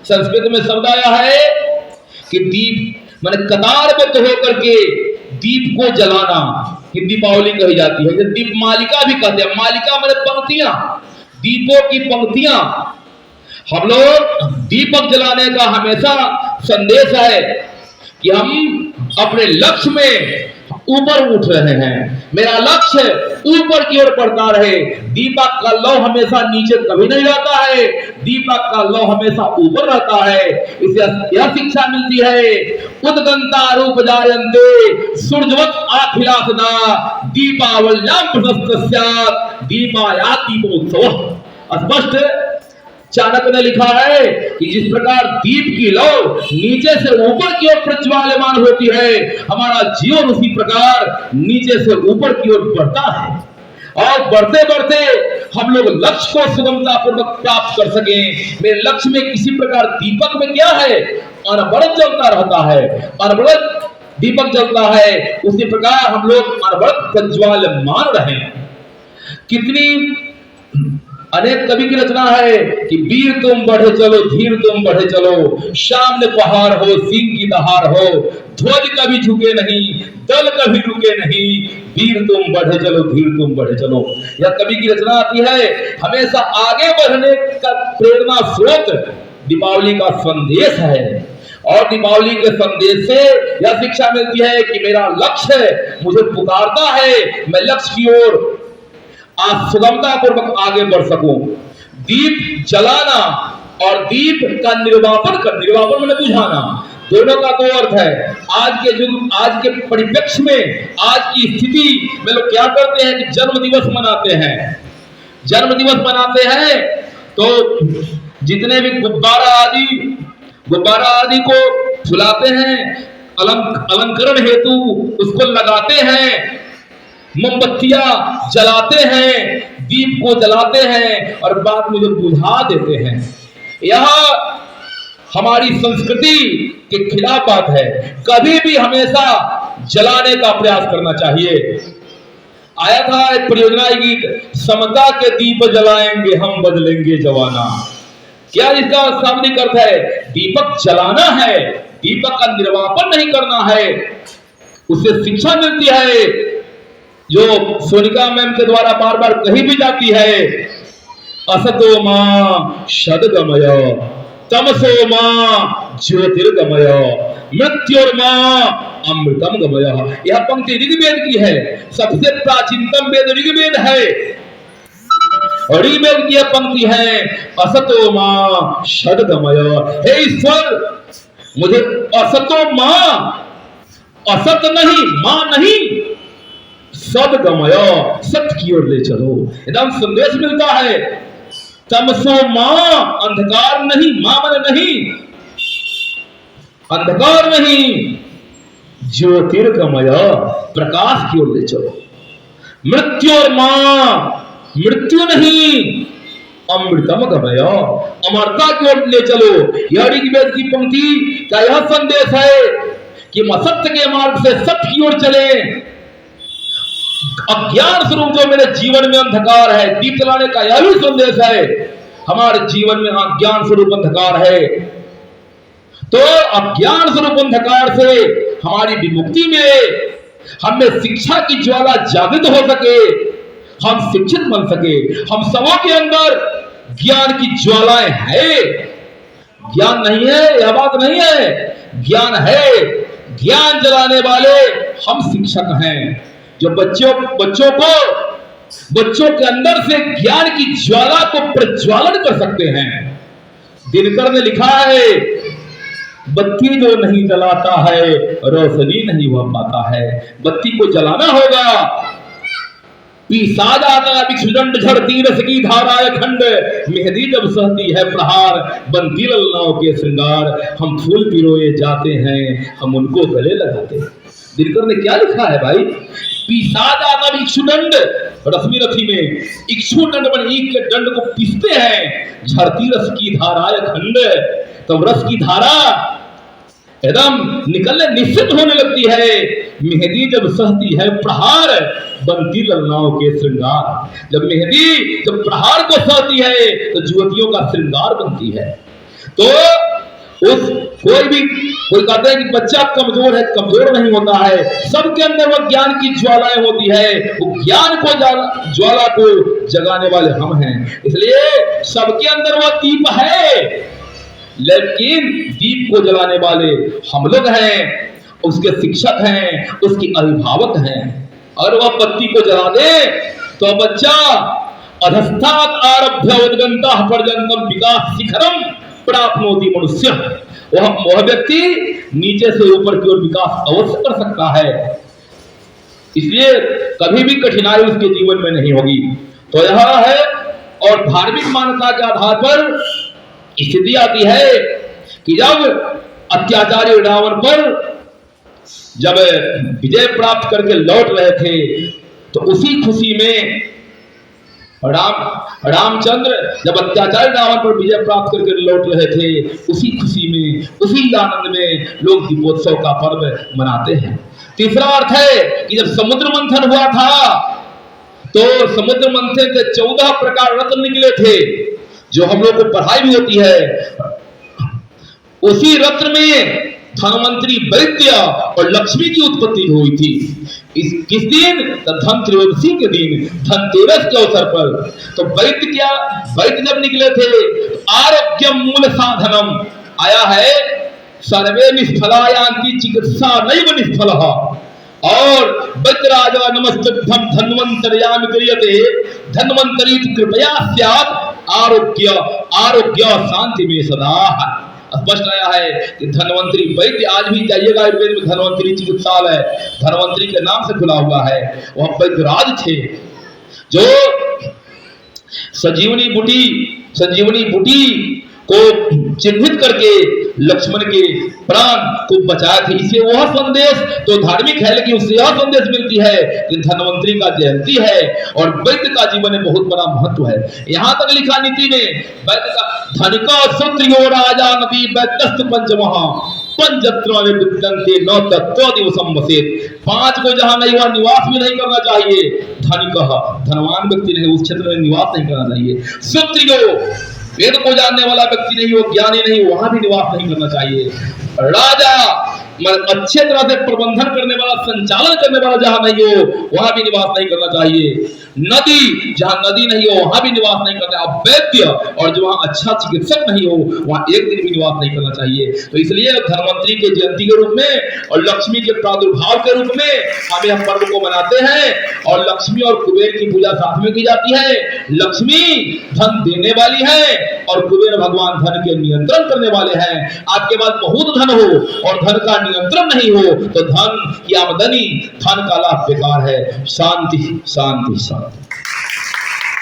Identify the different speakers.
Speaker 1: संस्कृत में शब्द आया है कि दीप माने कतार में तो होकर के दीप को जलाना ही दीपावली कही जाती है। दीप मालिका भी कहते हैं। मालिका माने पंक्तियां, दीपों की पंक्तियां। हम लोग दीपक जलाने का हमेशा संदेश है कि हम अपने लक्ष्य में ऊपर उठ रहे हैं। मेरा लक्ष्य ऊपर की ओर बढ़ता रहे। दीपक का लौ हमेशा नीचे कभी नहीं रहता है, दीपक का लौ हमेशा ऊपर रहता है। इसे यह शिक्षा मिलती है, उद्गंता रूप जायन्ते सूर्यवत आखिला सदा दीपावल्याम प्रशस्त दीपाया दीपोत्सव। स्पष्ट चाणक्य ने लिखा है कि जिस प्रकार दीप की लौ नीचे से ऊपर की ओर प्रज्वाल्यमान होती है, हमारा जीवन उसी प्रकार नीचे से ऊपर की ओर बढ़ता है और बढ़ते बढ़ते हम लोग लक्ष्य को सुगमता पूर्वक प्राप्त कर सके। मेरे लक्ष्य में किसी प्रकार दीपक में क्या है, अनवरत जलता रहता है, अनवरत दीपक जलता है। उसी प्रकार हम लोग अनवरत प्रज्वाल्यमान रहे। कितनी अनेक कवि की रचना है कि वीर तुम बढ़े चलो, धीर तुम बढ़े चलो, सामने पहाड़ हो, सिंह की दहाड़ हो, ध्वज कभी झुके नहीं, दल कभी रुके नहीं, वीर तुम बढ़े चलो, धीर तुम बढ़े चलो। यह कवि की रचना आती है। हमेशा आगे बढ़ने का प्रेरणा स्रोत दीपावली का संदेश है और दीपावली के संदेश से यह शिक्षा मिलती है कि मेरा लक्ष्य मुझे पुकारता है, मैं लक्ष्य की ओर आज सुगमता पूर्वक आगे बढ़ सकूं। दीप जलाना और दीप का निर्वापन कर, निर्वापन मैंने बुझाना, दोनों का दो अर्थ है। आज के युग, आज के परिप्रेक्ष्य में, आज की स्थिति में लोग क्या करते हैं कि जन्म दिवस मनाते हैं। जन्म दिवस मनाते हैं तो जितने भी गुब्बारा आदि को फुलाते हैं, अलंकरण हेतु उसको लगाते हैं, मोमबत्तियां जलाते हैं, दीप को जलाते हैं और बाद में जो बुझा देते हैं। यह हमारी संस्कृति के खिलाफ बात है। कभी भी हमेशा जलाने का प्रयास करना चाहिए। आया था एक परियोजना गीत, समता के दीप जलाएंगे हम बदलेंगे जवाना। क्या इसका शाब्दिक अर्थ है? दीपक जलाना है, दीपक का निर्वापन नहीं करना है। उससे शिक्षा मिलती है जो सोनिका मैम के द्वारा बार बार कही भी जाती है, असतो मां सद्गमय तमसो मां ज्योतिर्गमय मृत्योर्मां अमृतम गमय। यह पंक्ति ऋग्वेद की है। सबसे प्राचीनतम वेद ऋग्वेद है और ऋग्वेद की यह पंक्ति है, असतो मां सद्गमय। हे ईश्वर, मुझे असतो मां, असत नहीं, मां नहीं, सद्गमय, सत्य की ओर ले चलो। एकदम संदेश मिलता है। तमसो मां, अंधकार नहीं, मां मन नहीं, अंधकार नहीं, ज्योतिर्गमय, प्रकाश की ओर ले चलो। मृत्योर मां, मृत्यु नहीं, अमृतम गमय, अमरता की ओर ले चलो। यह ऋग्वेद की पंक्ति का यह संदेश है कि हम असत्य के मार्ग से सत्य की ओर चले। अज्ञान स्वरूप जो मेरे जीवन में अंधकार है, दीप जलाने का यह भी संदेश है। हमारे जीवन में अज्ञान स्वरूप अंधकार है, तो अज्ञान स्वरूप अंधकार से हमारी विमुक्ति में हमें शिक्षा की ज्वाला जागृत हो सके, हम शिक्षित बन सके। हम सबों के अंदर ज्ञान की ज्वालाएं है। ज्ञान नहीं है यह बात नहीं है, ज्ञान है। ज्ञान जलाने वाले हम शिक्षक हैं, जो बच्चों के अंदर से ज्ञान की ज्वाला को प्रज्वालन कर सकते हैं। दिनकर ने लिखा है, बत्ती जो नहीं जलाता है रोशनी नहीं हो पाता है। बत्ती को जलाना होगा। पीसा जाता विक्षुदंड झड़ती रस की धाराए खंड, मेहंदी जब सहती है प्रहार, बनती ललनाओं के श्रृंगार। हम फूल पिरोए जाते हैं, हम उनको गले लगाते हैं। दिनकर ने क्या लिखा है भाई? पीसा जाता इक्षुदंड, रश्मि रथी में इक्षुदंड बन ईख के दंड को पीसते हैं, झरती रस की धाराए खंड। तब रस की धारा एकदम निकलने निश्चित होने लगती है। मेहंदी जब सहती है प्रहार, बनती ललनाओं के श्रृंगार। जब मेहंदी जब प्रहार को सहती है तो युवतियों का श्रृंगार बनती है। तो उस कोई कहते हैं कि बच्चा कमजोर है, कमजोर नहीं होता है, सबके अंदर वह ज्ञान की ज्वालाएं होती है, वो ज्ञान को ज्वाला को जगाने वाले हम हैं। इसलिए सबके अंदर वह दीप है, लेकिन दीप को जलाने वाले हम लोग हैं, उसके शिक्षक हैं, उसकी अभिभावक हैं। और वह बत्ती को जला दे तो बच्चा अधस्तात् आरभ्य उद्गन्तः पर्यन्तं विकास शिखरम प्राप्नोति मनुष्य, वह व्यक्ति नीचे से ऊपर की ओर विकास अवश्य कर सकता है। इसलिए कभी भी कठिनाई उसके जीवन में नहीं होगी। तो यह है, और धार्मिक मान्यता के आधार पर स्थिति आती है कि जब अत्याचारी रावण पर जब विजय प्राप्त करके लौट रहे थे, तो उसी खुशी में रामचंद्र जब अत्याचारी रावण पर विजय प्राप्त करके लौट रहे थे, उसी खुशी में, उसी आनंद में लोग दीपोत्सव का पर्व मनाते हैं। तीसरा अर्थ है कि जब समुद्र मंथन हुआ था, तो समुद्र मंथन से 14 प्रकार रत्न निकले थे, जो हम लोग को पढ़ाई भी होती है। उसी रत्न में धनवंतरी वैद्य और लक्ष्मी की उत्पत्ति हुई थी। किस दिन? धन त्रयोदशी के दिन, धनतेरस के अवसर पर। तो वैद्य जब निकले थे, आरोग्यम मूल साधनम आया है, सर्वे निष्फलायान्ति चिकित्सा नैव निष्फलः, और वैद्यराजा नमस्तुभ्यं धन्वन्तर्यामि क्रियते धन्वन्तरी कृपया स्यात् आरोग्य शांति में सदा। स्पष्ट आया है कि धन्वंतरी वैद्य, आज भी जाइएगा आयुर्वेद में धन्वंतरी चिकित्सालय धन्वंतरी के नाम से खुला हुआ है। वह वैद्यराज थे जो संजीवनी बूटी को चिन्हित करके लक्ष्मण के प्राण को बचाए थे। इसे वह संदेश तो धार्मिक है, लेकिन उससे यह संदेश मिलती है कि धन्वंतरी का जयंती है और वैद्य का जीवन में बहुत बड़ा महत्व है। यहां तक लिखा नीति ने, वैद्य का धनिका क्षत्रियो राजा नदी वैद्यस्त पंचमः पंचत्र विद्यन्ते न तत्व दिवसम वसेत। 5 को जहां नहीं वहां निवास भी नहीं करना चाहिए। धनिकः धनवान व्यक्ति नहीं, उस क्षेत्र में निवास नहीं करना चाहिए। क्षत्रियो वेद को जानने वाला व्यक्ति नहीं हो, ज्ञानी नहीं, वहां भी निवास नहीं करना चाहिए। राजा अच्छे तरह से प्रबंधन करने वाला, संचालन करने वाला जहां नहीं हो, वहां भी निवास नहीं करना चाहिए। नदी, जहां नदी नहीं हो वहां भी निवास नहीं करना। वैद्य, और जो वहां अच्छा चिकित्सक नहीं हो वहां एक दिन भी निवास नहीं करना चाहिए। तो इसलिए धन्वंतरी के जयंती के रूप में और लक्ष्मी के प्रादुर्भाव के रूप में हम यह पर्व को मनाते हैं। और लक्ष्मी और कुबेर की पूजा साथ में की जाती है। लक्ष्मी धन देने वाली है और कुबेर भगवान धन के नियंत्रण करने वाले हैं। आपके पास बहुत धन हो और धन का नियंत्रण नहीं हो तो धन की आमदनी, धन का लाभ बेकार है। शांति शांति शांति।